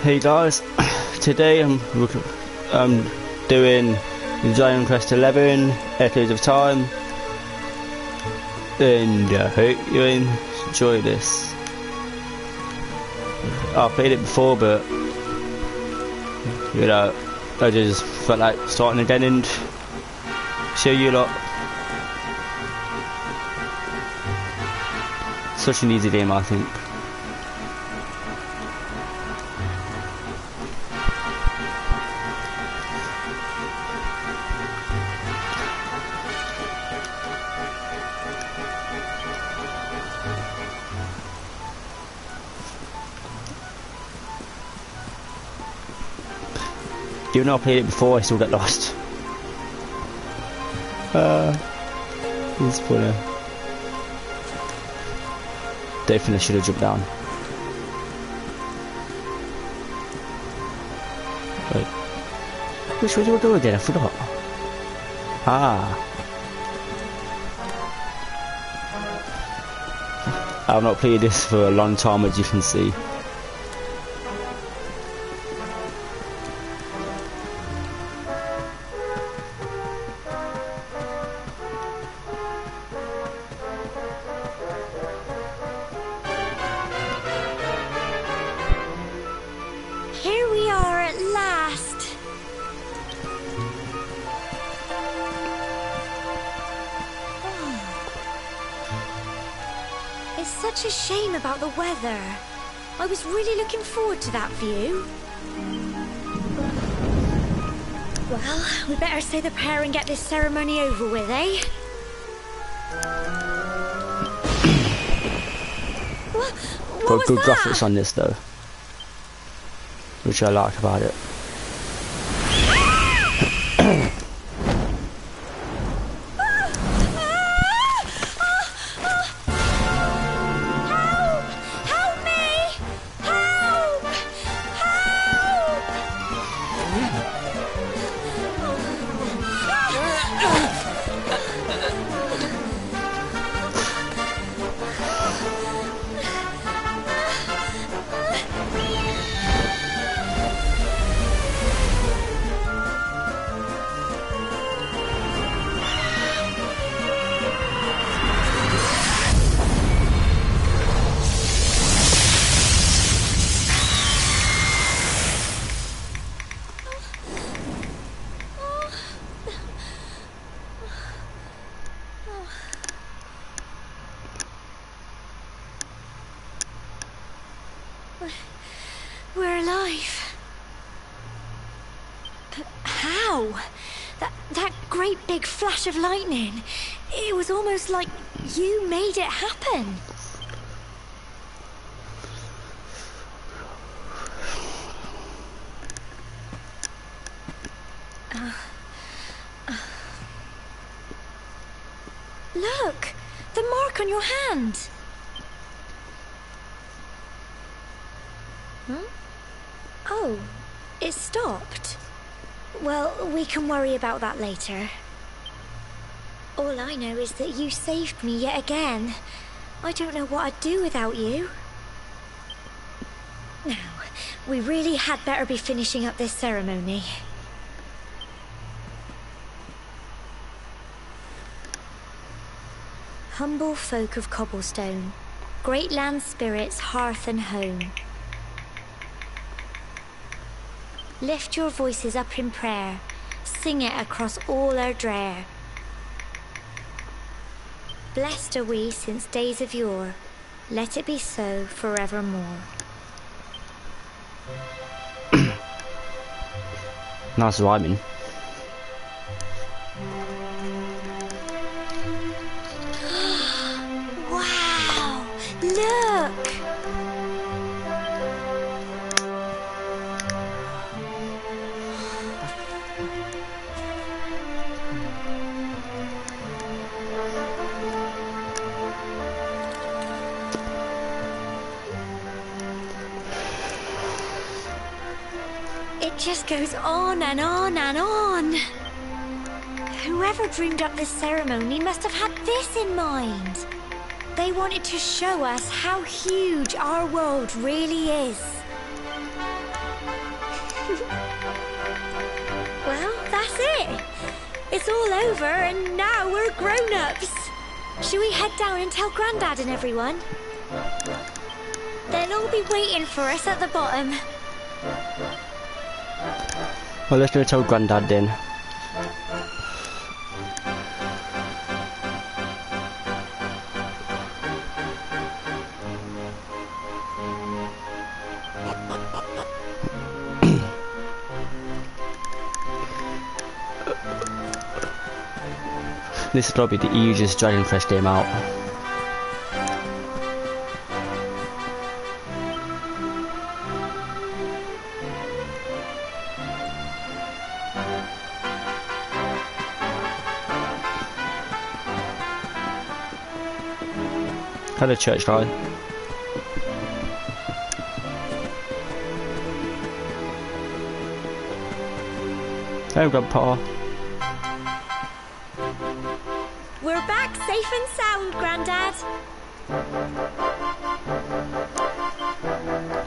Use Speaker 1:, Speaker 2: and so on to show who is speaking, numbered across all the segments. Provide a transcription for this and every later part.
Speaker 1: Hey guys, today I'm doing Dragon Quest 11 Echoes of Time, and I hope you enjoy this. I played it before, but you know, I just felt like starting again and show you lot. Such an easy game, I think. Even though I played it before, I still get lost. It's funny. Definitely should have jumped down. Wait. Which way do I go again? I forgot. I've not played this for a long time, as you can see.
Speaker 2: Such a shame about the weather. I was really looking forward to that view. Well, we better say the prayer and get this ceremony over with, eh? What
Speaker 1: Got
Speaker 2: was
Speaker 1: good
Speaker 2: that?
Speaker 1: graphics on this though, which I like about it.
Speaker 2: We're alive. But how? That great big flash of lightning. It was almost like you made it happen. Look! The mark on your hand! Huh? Oh, it stopped. Well, we can worry about that later. All I know is that you saved me yet again. I don't know what I'd do without you. Now, we really had better be finishing up this ceremony. Humble folk of cobblestone, great land spirits, hearth and home. Lift your voices up in prayer, sing it across all our drear. Blessed are we since days of yore, let it be so forevermore.
Speaker 1: Nice rhyming.
Speaker 2: Wow! Look! It just goes on and on and on. Whoever dreamed up this ceremony must have had this in mind. They wanted to show us how huge our world really is. Well, that's it. It's all over and now we're grown-ups. Should we head down and tell Grandad and everyone? They'll all be waiting for us at the bottom.
Speaker 1: Well, let's go tell Grandad then. This is probably the easiest Dragon Quest game out. Hello, church guy. Hello, Grandpa.
Speaker 2: We're back safe and sound, Grandad.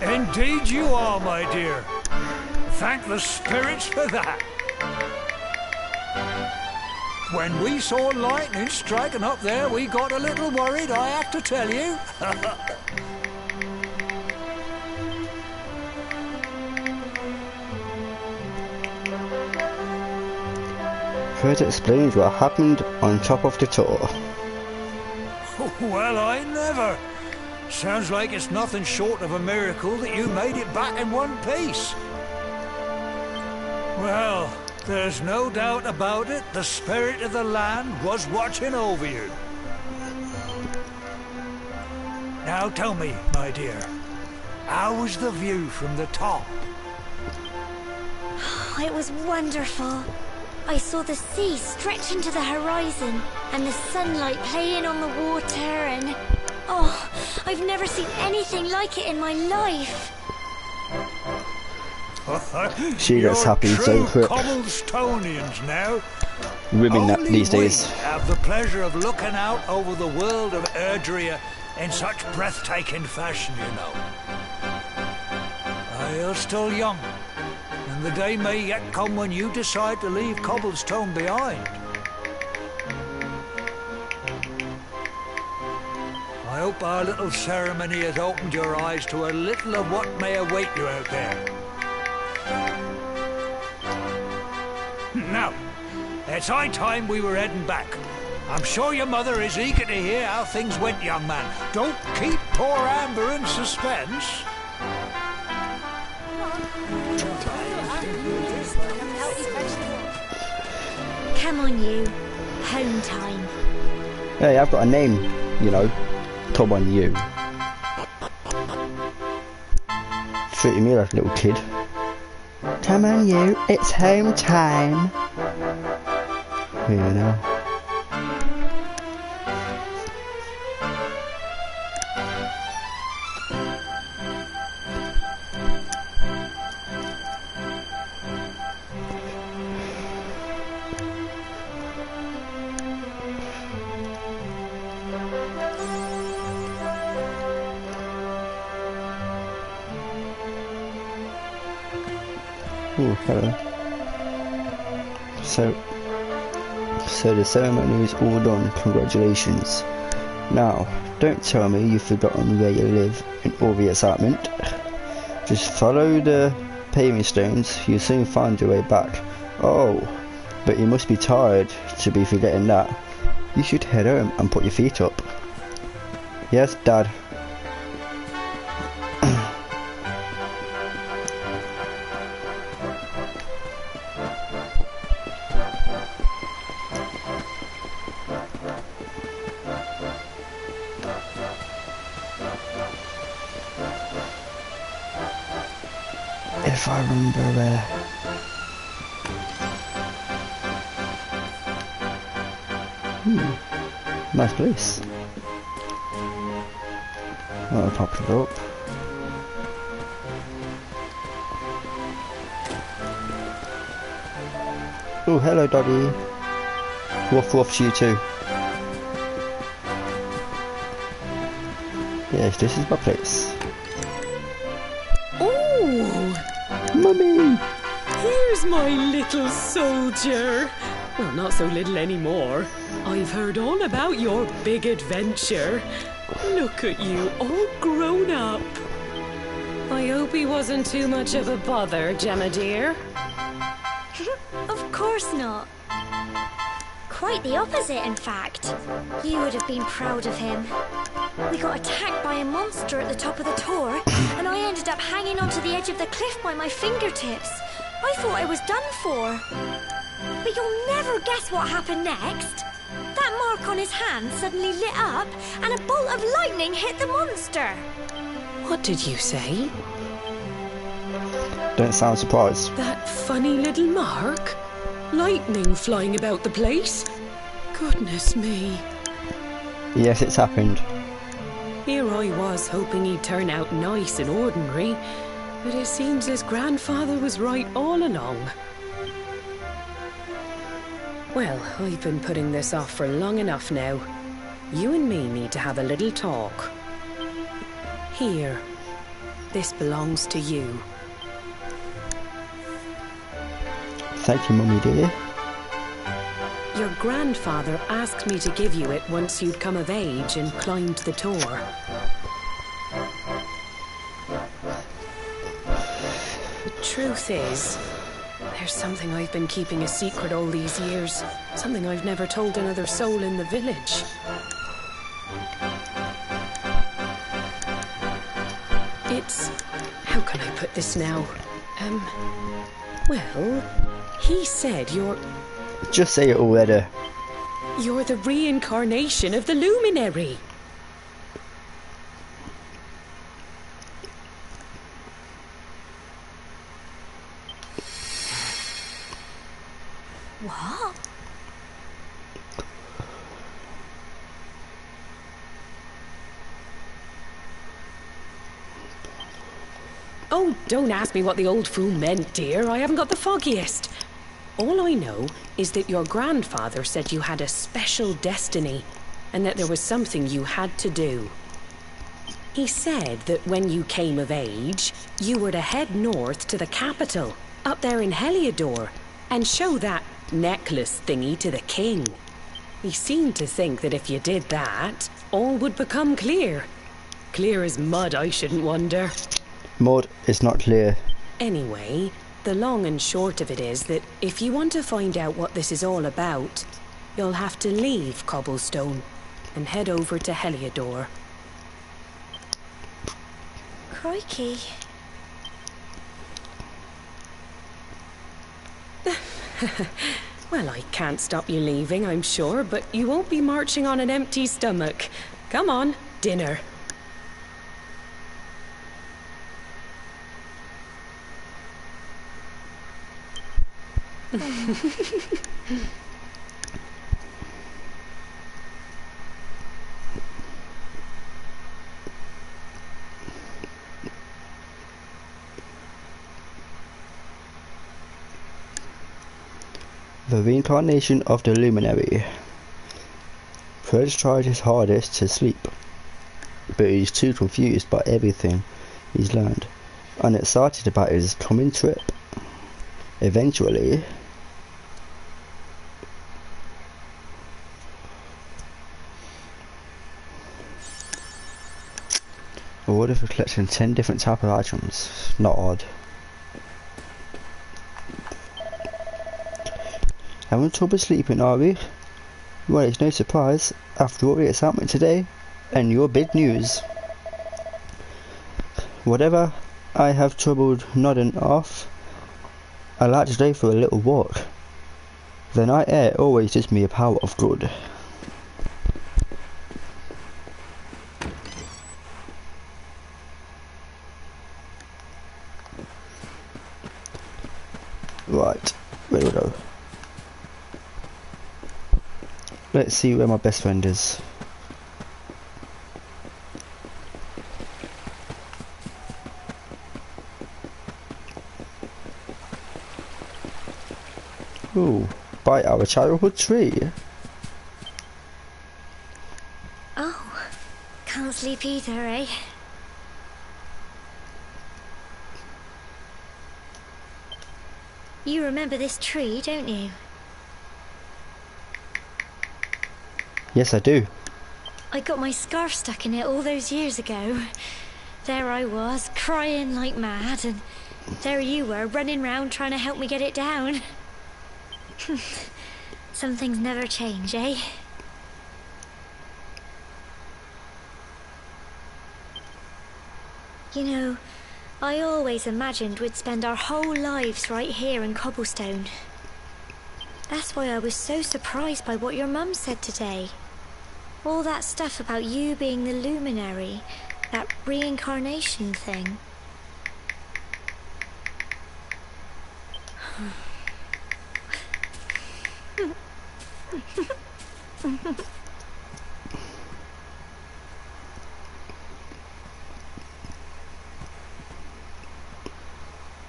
Speaker 3: Indeed you are, my dear. Thank the spirits for that. When we saw lightning striking up there, we got a little worried, I have to tell you.
Speaker 1: First explains what happened on top of the tower.
Speaker 3: Well, I never. Sounds like it's nothing short of a miracle that you made it back in one piece. Well, there's no doubt about it, the spirit of the land was watching over you. Now tell me, my dear, how was the view from the top?
Speaker 2: It was wonderful. I saw the sea stretch into the horizon and the sunlight playing on the water and... Oh, I've never seen anything like it in my life.
Speaker 1: She gets happy so quick.
Speaker 3: Cobblestonians now.
Speaker 1: Women that these days.
Speaker 3: Have the pleasure of looking out over the world of Erdrea in such breathtaking fashion, you know. You're still young, and the day may yet come when you decide to leave Cobblestone behind. I hope our little ceremony has opened your eyes to a little of what may await you out there. Now, it's high time we were heading back. I'm sure your mother is eager to hear how things went, young man. Don't keep poor Amber in suspense.
Speaker 2: Come on, you. Home time.
Speaker 1: Hey, I've got a name, you know. Come on, you. Treating me like a little kid. Come on, you. It's home time. You know. Oh, hello. So the ceremony is all done, congratulations. Now, don't tell me you've forgotten where you live in all the excitement. Just follow the paving stones, you'll soon find your way back. Oh, but you must be tired to be forgetting that. You should head home and put your feet up. Yes, Dad. If I remember where. Nice place. I'll pop it up. Oh, hello, Dottie. Woof woof to you too. Yes, this is my place.
Speaker 4: Oh!
Speaker 1: Mummy!
Speaker 4: Here's my little soldier. Well, not so little anymore. I've heard all about your big adventure. Look at you, all grown up. I hope he wasn't too much of a bother, Gemma dear.
Speaker 2: Of course not. Quite the opposite, in fact. You would have been proud of him. We got attacked by a monster at the top of the tor, and I ended up hanging onto the edge of the cliff by my fingertips. I thought I was done for. But you'll never guess what happened next. That mark on his hand suddenly lit up, and a bolt of lightning hit the monster.
Speaker 4: What did you say?
Speaker 1: Don't sound surprised.
Speaker 4: That funny little mark? Lightning flying about the place? Goodness me.
Speaker 1: Yes, it's happened.
Speaker 4: Here I was hoping he'd turn out nice and ordinary, but it seems his grandfather was right all along. Well, I've been putting this off for long enough now. You and me need to have a little talk. Here. This belongs to you.
Speaker 1: Thank you, Mummy dear.
Speaker 4: Your grandfather asked me to give you it once you'd come of age and climbed the tor. The truth is, there's something I've been keeping a secret all these years. Something I've never told another soul in the village. It's... how can I put this now? Well, he said you're
Speaker 1: Just say it already.
Speaker 4: the reincarnation of the luminary.
Speaker 2: What?
Speaker 4: Oh, don't ask me what the old fool meant, dear. I haven't got the foggiest. All I know is that your grandfather said you had a special destiny and that there was something you had to do. He said that when you came of age, you were to head north to the capital, up there in Heliodor, and show that necklace thingy to the king. He seemed to think that if you did that, all would become clear. Clear as mud, I shouldn't wonder.
Speaker 1: Mud is not clear.
Speaker 4: Anyway, the long and short of it is that if you want to find out what this is all about, you'll have to leave Cobblestone and head over to Heliodor.
Speaker 2: Crikey.
Speaker 4: Well, I can't stop you leaving, I'm sure, but you won't be marching on an empty stomach. Come on, dinner.
Speaker 1: The reincarnation of the luminary. Fred tried his hardest to sleep, but he's too confused by everything he's learned, and excited about his coming trip. Eventually, a order for collecting 10 different type of items. Not odd. Having trouble sleeping, are we? Well, it's no surprise after all the excitement today and your big news. Whatever I have trouble nodding off, I like to go for a little walk. The night air always gives me a power of good. Right, where do we go? Let's see where my best friend is. Ooh, by our childhood tree.
Speaker 2: Oh, can't sleep either, eh? You remember this tree, don't you?
Speaker 1: Yes, I do.
Speaker 2: I got my scarf stuck in it all those years ago. There I was, crying like mad, and there you were, running round trying to help me get it down. Some things never change, eh? You know, I always imagined we'd spend our whole lives right here in Cobblestone. That's why I was so surprised by what your mum said today. All that stuff about you being the luminary, that reincarnation thing.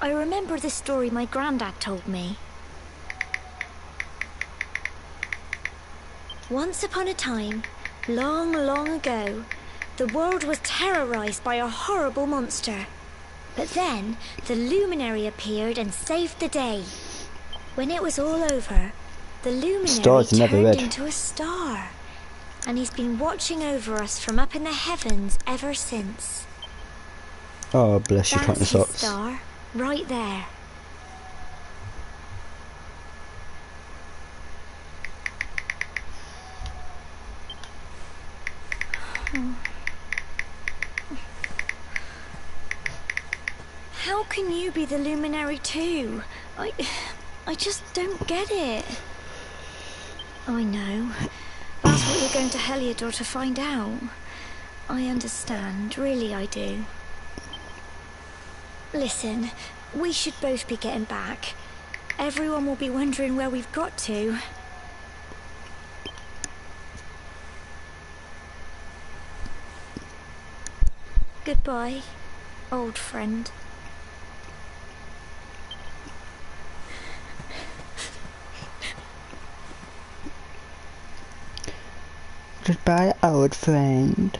Speaker 2: I remember the story my granddad told me. Once upon a time, long, long ago, the world was terrorized by a horrible monster. But then, the luminary appeared and saved the day. When it was all over, the luminary turned into a star. And he's been watching over us from up in the heavens ever since.
Speaker 1: Oh, bless you,
Speaker 2: That's
Speaker 1: socks.
Speaker 2: his star, right there. How can you be the luminary too? I just don't get it. I know. That's what you're going to Heliodor to find out. I understand, really I do. Listen, we should both be getting back. Everyone will be wondering where we've got to. Goodbye, old friend.
Speaker 1: Goodbye, old friend.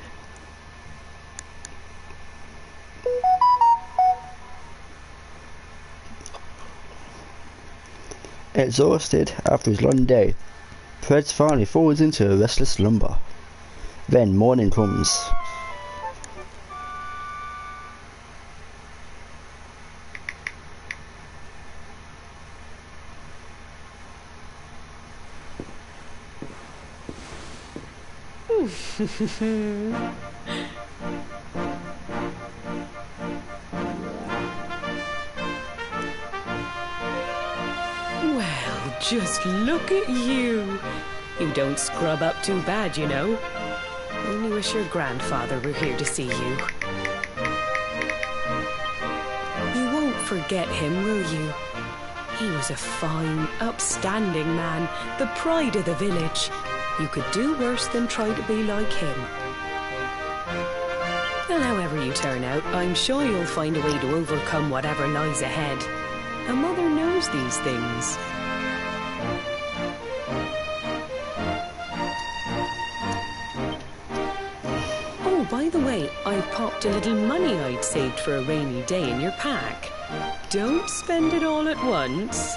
Speaker 1: Exhausted after his long day, Fred finally falls into a restless slumber. Then morning comes.
Speaker 4: Well, just look at you. You don't scrub up too bad, you know. Only wish your grandfather were here to see you. You won't forget him, will you? He was a fine, upstanding man, the pride of the village. You could do worse than try to be like him. Well, however you turn out, I'm sure you'll find a way to overcome whatever lies ahead. A mother knows these things. Oh, by the way, I popped a little money I'd saved for a rainy day in your pack. Don't spend it all at once.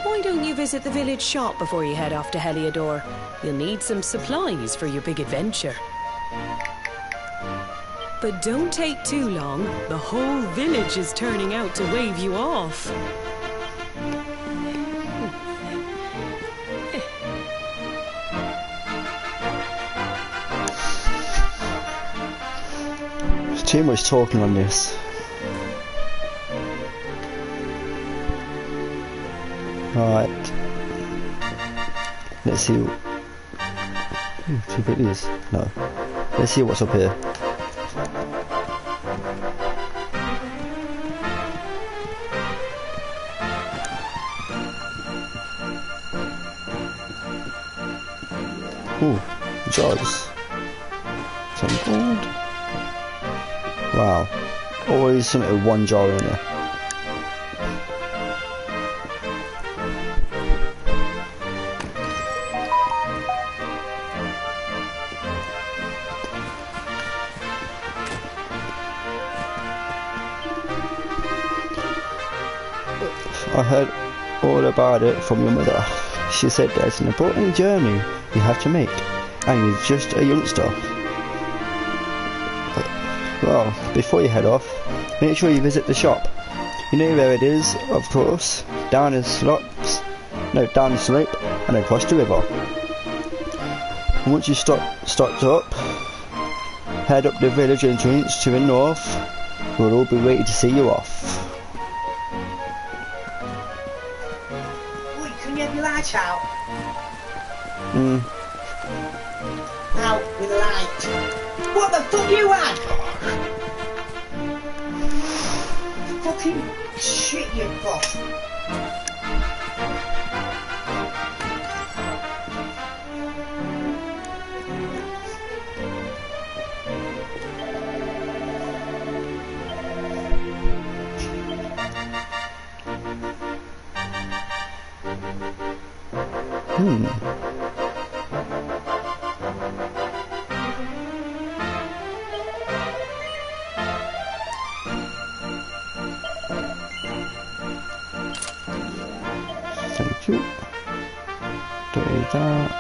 Speaker 4: Why don't you visit the village shop before you head off to Heliodor? You'll need some supplies for your big adventure. But don't take too long. The whole village is turning out to wave you off.
Speaker 1: There's too much talking on this. Alright. Let's see. Two biggies? No. Let's see what's up here. Ooh, jars. Some gold. Wow. Always something with one jar in there. I heard all about it from your mother. She said there's an important journey you have to make, and you're just a youngster. Well, before you head off, make sure you visit the shop. You know where it is, of course. Down the slope and across the river. And once you stocked up, head up the village entrance to the north. We'll all be waiting to see you off.
Speaker 5: Wait, can you have your light out? Out with light. What the fuck you had? Fucking shit you've got.
Speaker 1: Thank you. Do that.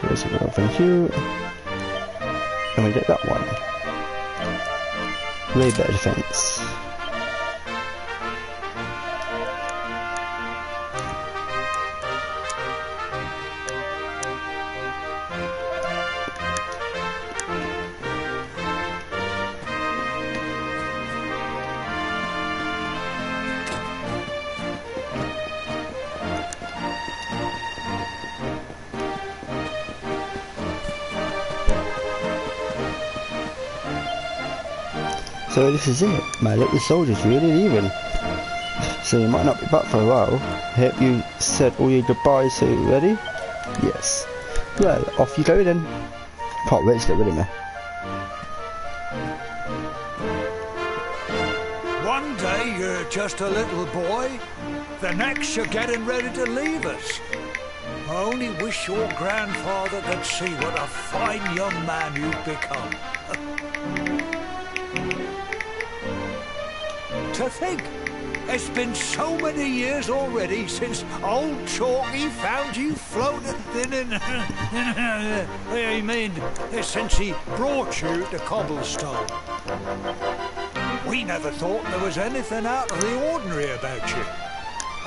Speaker 1: There's a little thank you. And we get that one. Way better defense. So this is it, my little soldier's really leaving. So you might not be back for a while. Hope you said all your goodbyes, so you ready? Yes. Well, off you go then. Can't wait to get rid of me.
Speaker 3: One day you're just a little boy, the next you're getting ready to leave us. I only wish your grandfather could see what a fine young man you've become. To think, it's been so many years already since old Chalky found you floating in I mean, since he brought you to Cobblestone. We never thought there was anything out of the ordinary about you.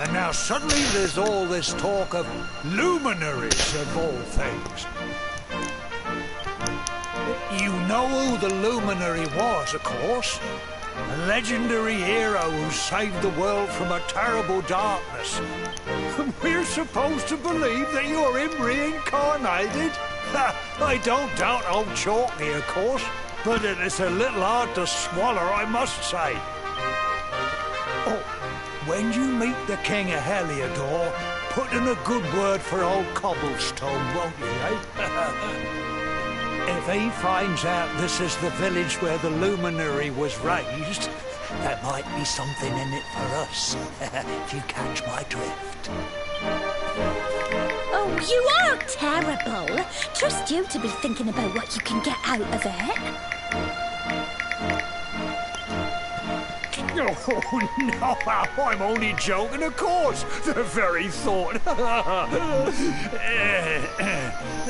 Speaker 3: And now suddenly there's all this talk of luminaries of all things. You know who the luminary was, of course. A legendary hero who saved the world from a terrible darkness. We're supposed to believe that you're him reincarnated? I don't doubt old Chalky, of course, but it's a little hard to swallow, I must say. Oh, when you meet the King of Heliodor, put in a good word for old Cobblestone, won't you, eh? If he finds out this is the village where the luminary was raised, there might be something in it for us, if you catch my drift.
Speaker 2: Oh, you are terrible. Trust you to be thinking about what you can get out of it.
Speaker 3: Oh, no, I'm only joking, of course. The very thought.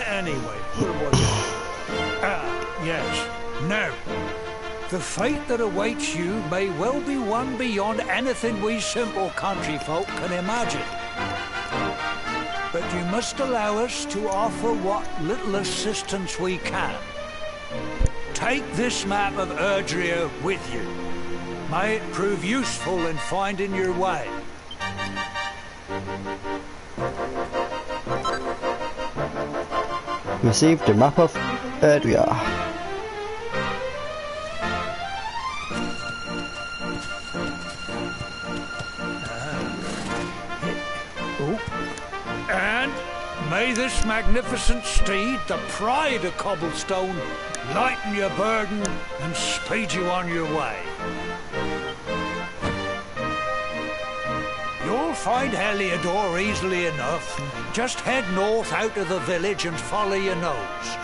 Speaker 3: Anyway, what was it? Yes. Now, the fate that awaits you may well be one beyond anything we simple country folk can imagine. But you must allow us to offer what little assistance we can. Take this map of Erdrea with you. May it prove useful in finding your way.
Speaker 1: Received the map of Erdrea.
Speaker 3: And may this magnificent steed, the pride of Cobblestone, lighten your burden and speed you on your way. You'll find Heliodor easily enough. Just head north out of the village and follow your nose.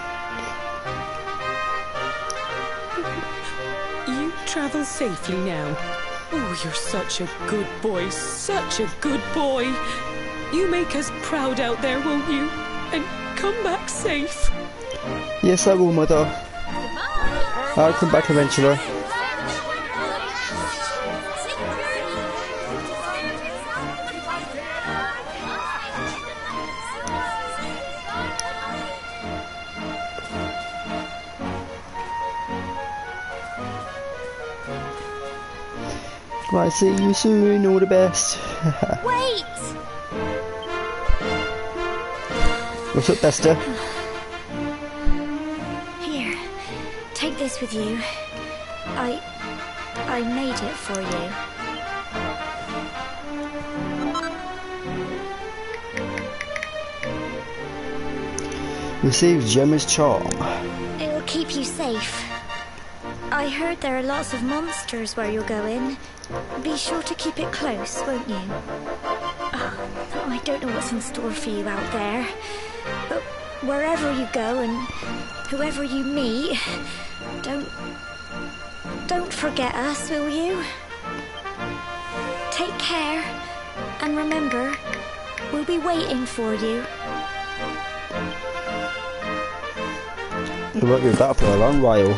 Speaker 4: travel safely now. Oh, you're such a good boy, such a good boy. You make us proud out there, won't you? And come back safe.
Speaker 1: Yes, I will, Mother. I'll come back eventually. Right, see you soon, all the best.
Speaker 2: Wait!
Speaker 1: What's up, Bester?
Speaker 2: Here, take this with you. I made it for you.
Speaker 1: Receive Gemma's charm.
Speaker 2: It'll keep you safe. I heard there are lots of monsters where you're going. Be sure to keep it close, won't you? Oh, I don't know what's in store for you out there. But wherever you go and whoever you meet, don't forget us, will you? Take care, and remember, we'll be waiting for you.
Speaker 1: We won't be back for a long while.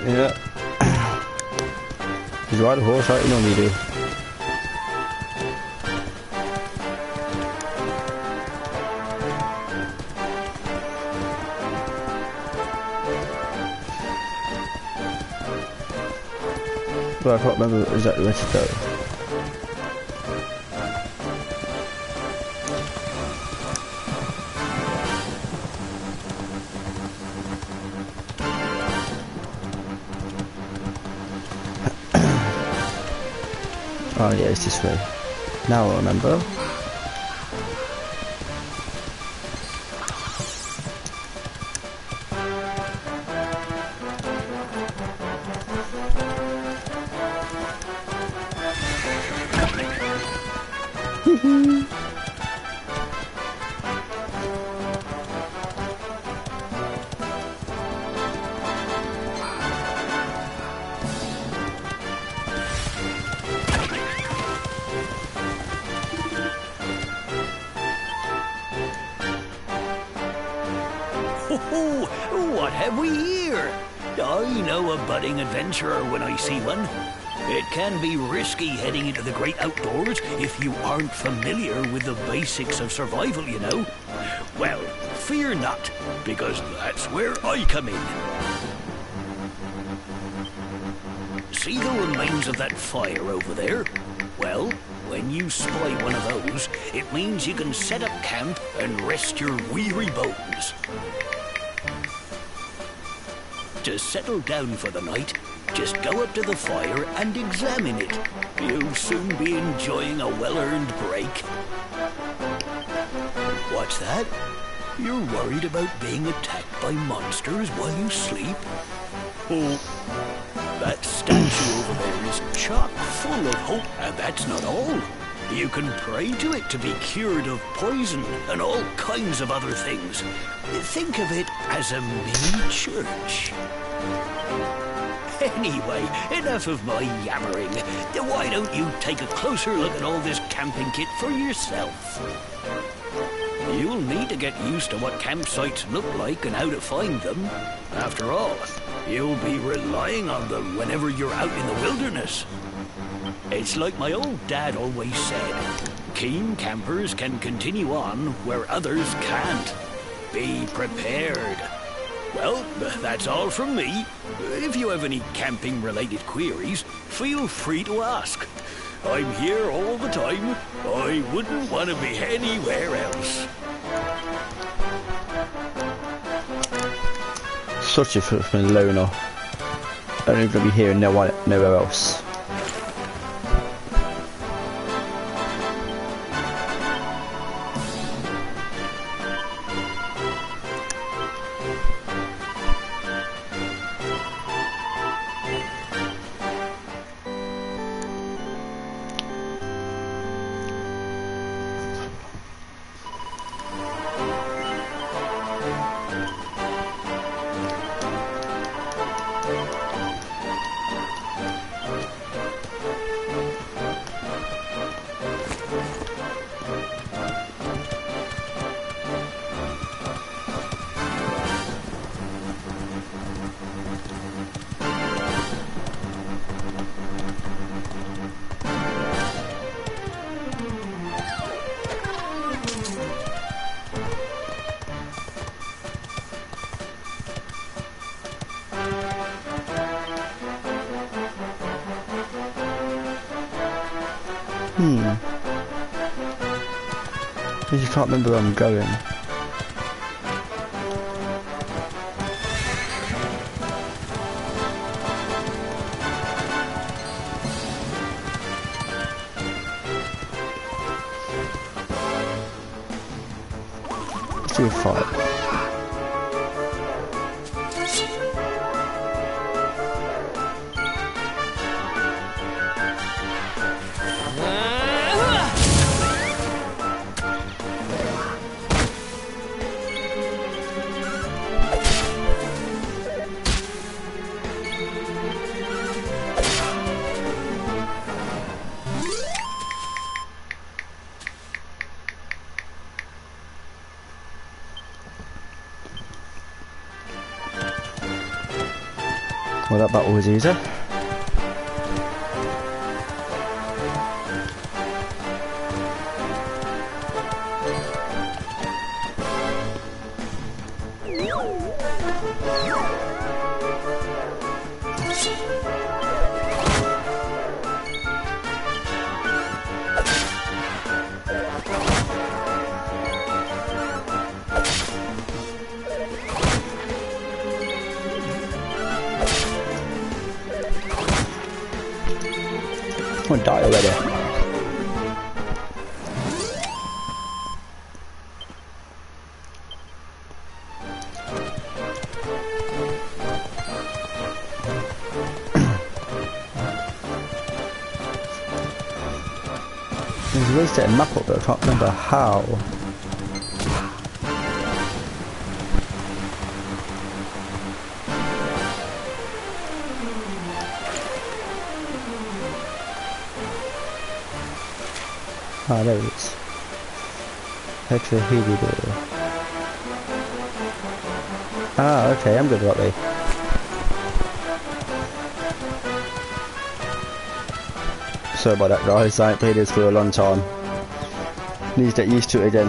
Speaker 1: Yeah. Just ride a horse like you normally do. But I can't remember exactly where to go. Oh yeah, it's this way. Now I remember.
Speaker 3: Oh, what have we here? I know a budding adventurer when I see one. It can be risky heading into the great outdoors if you aren't familiar with the basics of survival, you know. Well, fear not, because that's where I come in. See the remains of that fire over there? Well, when you spy one of those, it means you can set up camp and rest your weary bones. To settle down for the night, just go up to the fire and examine it. You'll soon be enjoying a well-earned break. What's that? You're worried about being attacked by monsters while you sleep? Oh, that statue over there is chock full of hope, and that's not all. You can pray to it to be cured of poison and all kinds of other things. Think of it as a mini church. Anyway, enough of my yammering. Why don't you take a closer look at all this camping kit for yourself? You'll need to get used to what campsites look like and how to find them. After all, you'll be relying on them whenever you're out in the wilderness. It's like my old dad always said, keen campers can continue on where others can't. Be prepared. Well, that's all from me. If you have any camping-related queries, feel free to ask. I'm here all the time. I wouldn't want to be anywhere else.
Speaker 1: Such a freaking loner. I don't even be here and nowhere else. I just can't remember where I'm going. Let's do a fight. Well, that battle was easy. I'm gonna die already. There's ways to map up, but I can't remember how. Ah, there it is. Head to the Healy door. Ah, okay, I'm good that way. Sorry about that, guys. I ain't played this for a long time. Need to get used to it again.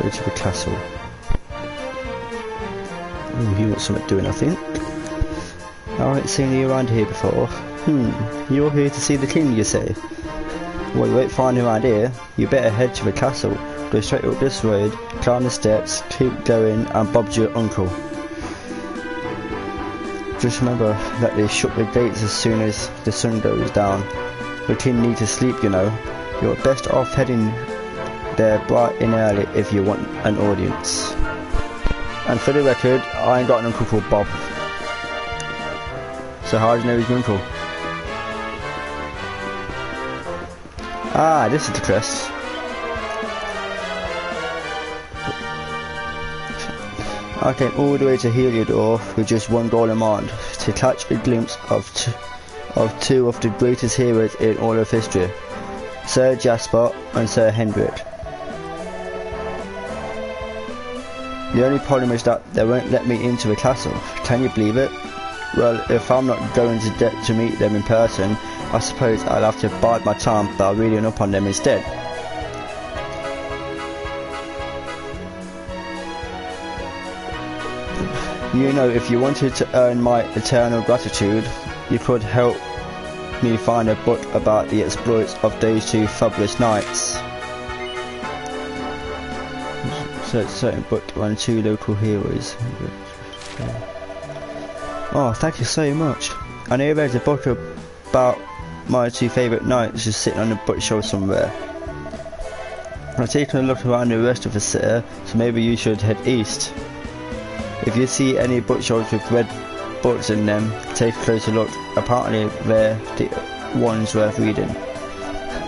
Speaker 1: Go to the castle. Ooh, he wants something doing, I think. I ain't seen you around here before. You're here to see the king, you say? Well, you won't find him around here. You better head to the castle. Go straight up this road, climb the steps, keep going, and Bob's your uncle. Just remember that they shut the gates as soon as the sun goes down. The king needs to sleep, you know. You're best off heading there bright and early if you want an audience. And for the record, I ain't got an uncle called Bob. So how do you know he's your uncle? Ah, this is the crest. I came all the way to Heliodor with just one goal in mind, to catch a glimpse of two of the greatest heroes in all of history, Sir Jasper and Sir Hendrik. The only problem is that they won't let me into the castle. Can you believe it? Well, if I'm not going to get to meet them in person, I suppose I'll have to bide my time by reading up on them instead. You know, if you wanted to earn my eternal gratitude, you could help me find a book about the exploits of those two fabulous knights. So it's a certain book on two local heroes. Oh, thank you so much. I know there's a book about my two favourite knights just sitting on a bookshelf somewhere. I've taken a look around the rest of the city, so maybe you should head east. If you see any bookshelves with red books in them, take a closer look. Apparently they're the ones worth reading.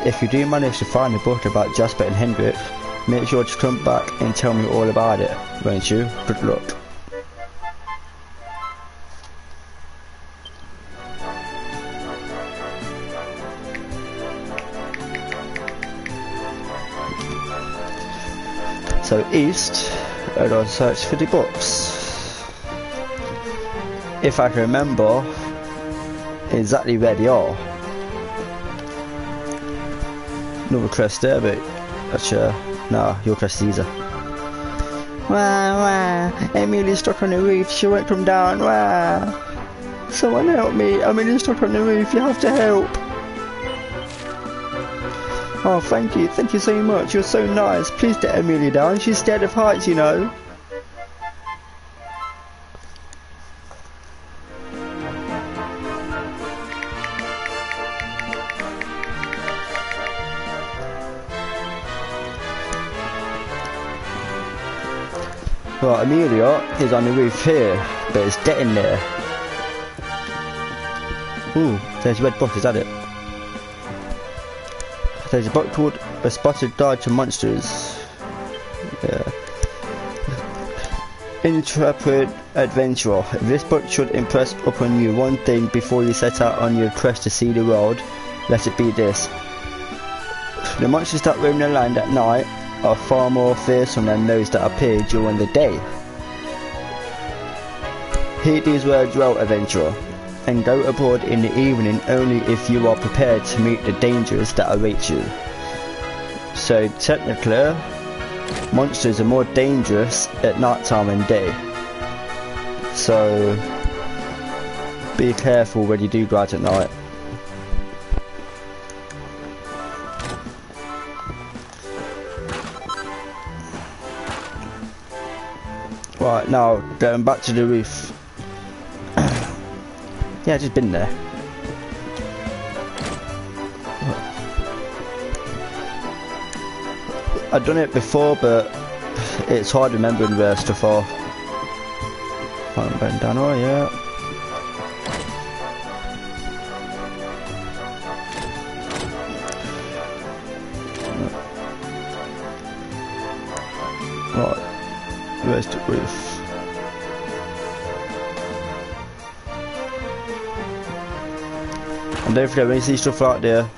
Speaker 1: If you do manage to find a book about Jasper and Hendrik, make sure to come back and tell me all about it, won't you? Good luck. So east, and I'll search for the books. If I can remember exactly where they are. Another crest there, but that's nah, your crest is easier. Wah, wah, Emilie's stuck on the roof, she won't come down, wah. Someone help me, Emilie's stuck on the roof, you have to help. Oh, thank you so much, you're so nice. Please let Emilie down, she's scared of heights, you know. Right, Amelia is on the roof here, but it's dead in there. Ooh, there's a red book, is that it? There's a book called A Spotted Guide to Monsters. Yeah. Intrepid Adventurer. This book should impress upon you one thing before you set out on your quest to see the world. Let it be this. The monsters that roam the land at night are far more fearsome than those that appear during the day. Heed these words well, adventurer, and go abroad in the evening only if you are prepared to meet the dangers that await you. So technically, monsters are more dangerous at night time than day. So be careful when you do go out at night. Right, now going back to the roof. Yeah, I've just been there. I've done it before, but it's hard remembering where stuff are. I'm going down, oh yeah. Right, where's the roof? And don't forget, when you see stuff out there,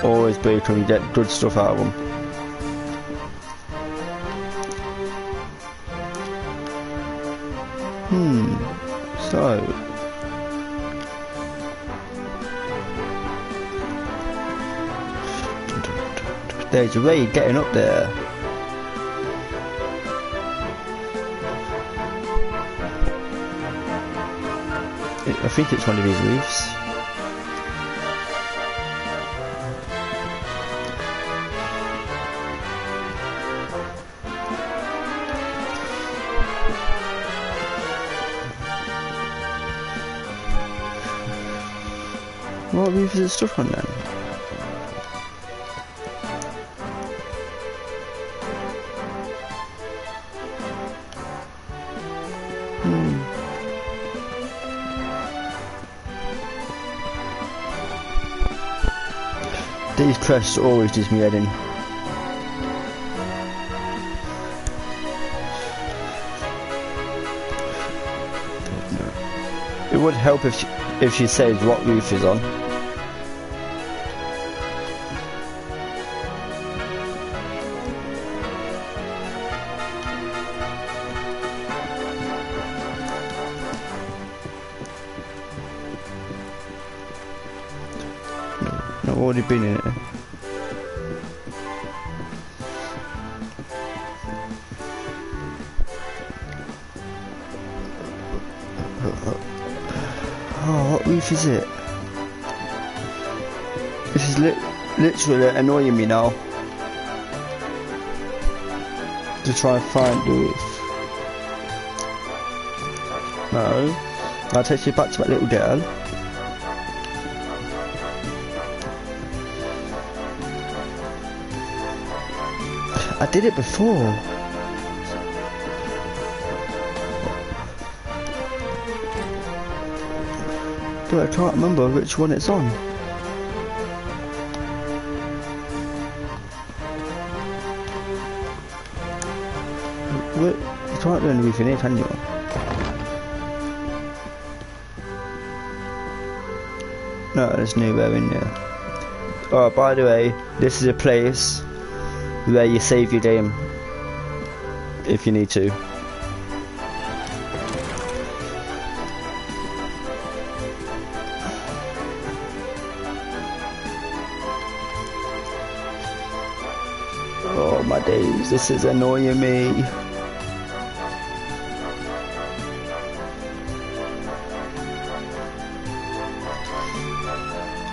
Speaker 1: always break them, you get good stuff out of them. So there's a way getting up there. I think it's one of these roofs. What roof is it stuck on then? These crests always does me head in. It would help if she says what roof is on. I've already been in it. Oh, what roof is it? This is literally annoying me now. To try and find the roof. No. I'll take you back to that little girl. I did it before. But I can't remember which one it's on. What? You can't do anything here, can you? No, there's nowhere in there. Oh, by the way, this is a place where you save your game if you need to. Oh my days, this is annoying me.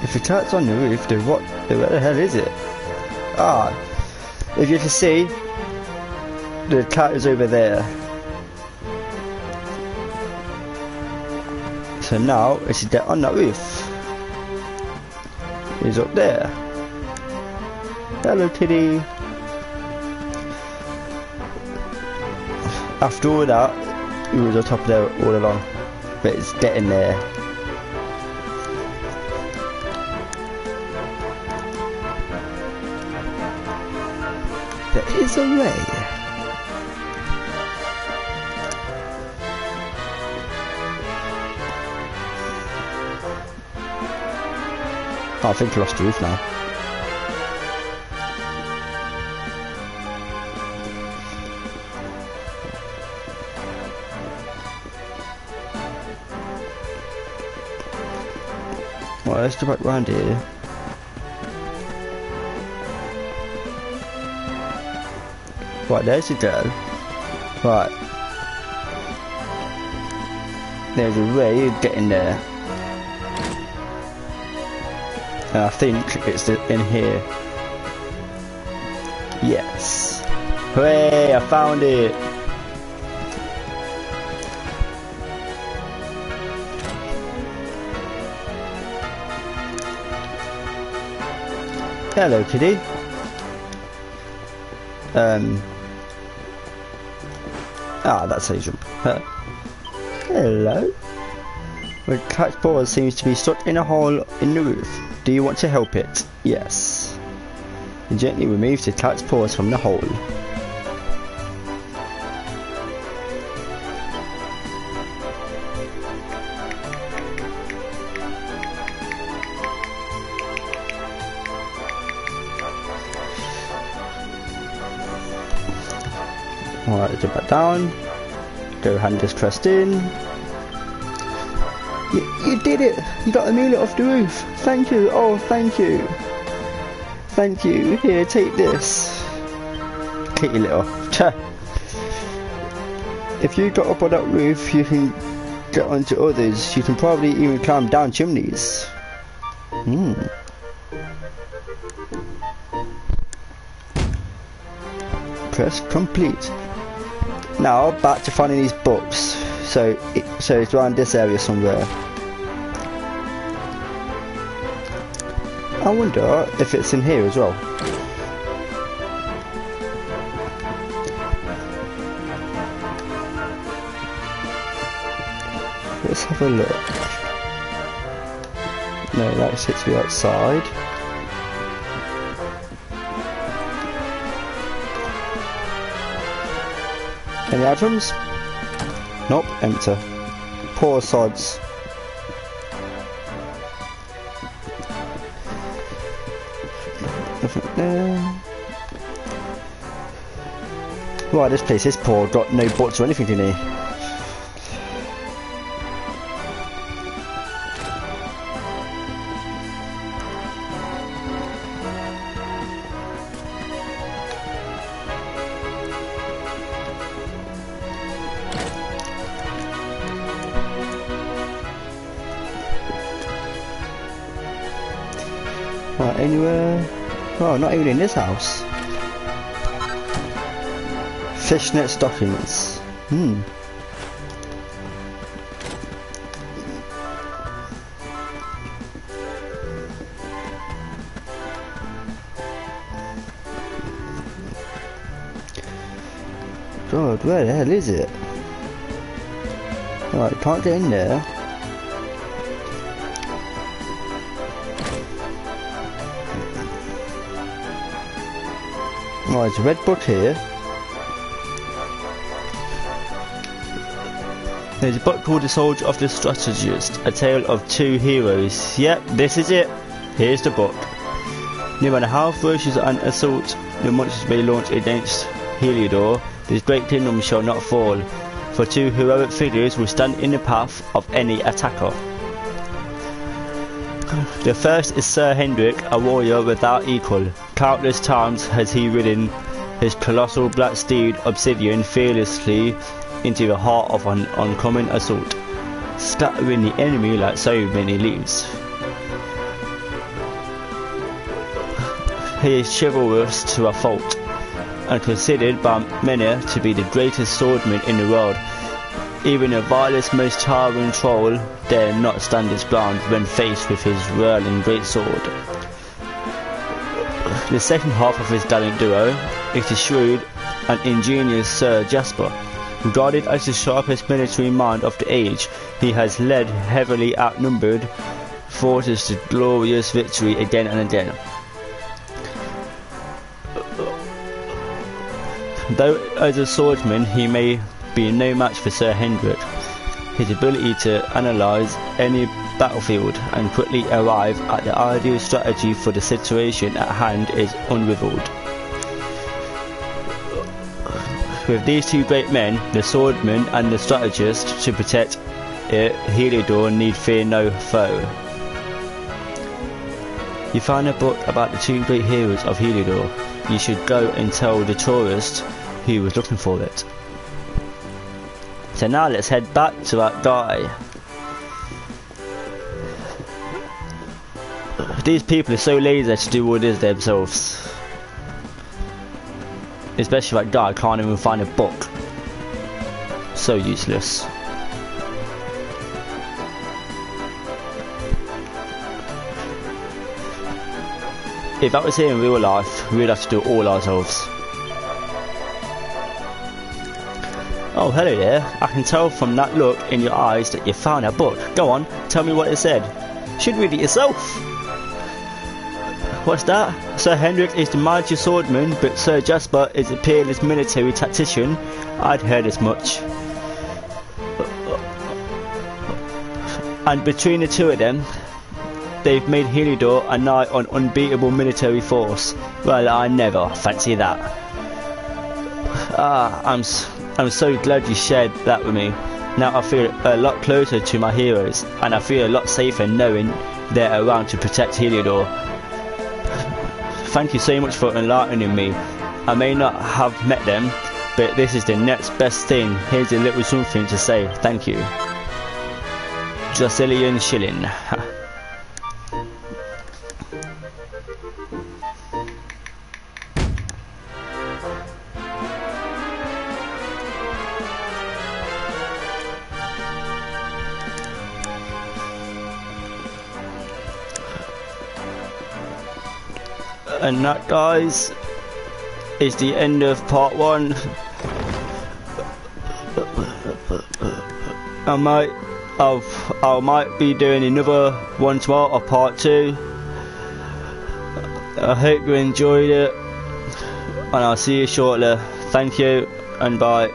Speaker 1: If the cat's on the roof, then what? Where the hell is it? Ah, if you can see, the cat is over there. So now it's on that roof. He's up there. Hello, kitty. After all that, he was on top of there all along, but it's getting there. There is a way. Oh, I think I lost the roof now. Well, let's go back round here. Right, there's a girl. Right. There's a way of getting there. And I think it's in here. Yes. Hooray, I found it! Hello, kitty. That's how you jump. Hello. The cat's paw seems to be stuck in a hole in the roof. Do you want to help it? Yes. You gently remove the cat's paws from the hole. Alright, jump back down. Go hand is pressed in. You did it! You got the mullet off the roof! Thank you! Oh, thank you! Thank you! Here, take this! Take your little. If you got up on that roof, you can get onto others. You can probably even climb down chimneys. Press complete. Now back to finding these books. So it's around this area somewhere. I wonder if it's in here as well. Let's have a look. No, that sits me outside. Any items? Nope, empty. Poor sods. Nothing there. Right, this place is poor. Got no books or anything in here. Right, anywhere? Oh, not even in this house. Fishnet stockings. God, where the hell is it? Right, can't get in there. Right, there's a red book here. There's a book called The Soldier of the Strategist, a tale of two heroes. Yep, this is it. Here's the book. No matter how ferocious an assault the monsters may launch against Heliodor, this great kingdom shall not fall, for two heroic figures will stand in the path of any attacker. The first is Sir Hendrik, a warrior without equal. Countless times has he ridden his colossal black steed Obsidian fearlessly into the heart of an oncoming assault, scattering the enemy like so many leaves. He is chivalrous to a fault, and considered by many to be the greatest swordsman in the world. Even the vilest, most towering troll dare not stand his ground when faced with his whirling greatsword. The second half of his gallant duo is the shrewd and ingenious Sir Jasper. Regarded as the sharpest military mind of the age, he has led heavily outnumbered forces to glorious victory again and again. Though as a swordsman he may be no match for Sir Hendrik, his ability to analyse any battlefield and quickly arrive at the ideal strategy for the situation at hand is unrivalled. With these two great men, the swordsman and the strategist, to protect it, Heliodor need fear no foe. You find a book about the two great heroes of Heliodor. You should go and tell the tourist who was looking for it. So now let's head back to that guy. These people are so lazy to do all this themselves. Especially that guy can't even find a book. So useless. If that was here in real life, we'd have to do it all ourselves. Oh, hello there. I can tell from that look in your eyes that you found a book. Go on, tell me what it said. You should read it yourself. What's that? Sir Hendrik is the mighty swordsman, but Sir Jasper is a peerless military tactician. I'd heard as much. And between the two of them, they've made Heliodor a nigh on unbeatable military force. Well, I never fancy that. I'm so glad you shared that with me. Now I feel a lot closer to my heroes, and I feel a lot safer knowing they're around to protect Heliodor. Thank you so much for enlightening me. I may not have met them, but this is the next best thing. Here's a little something to say thank you. Dracilian Shilling. And that, guys, is the end of part 1. I might be doing another one tomorrow, or part 2. I hope you enjoyed it, and I'll see you shortly. Thank you, and bye.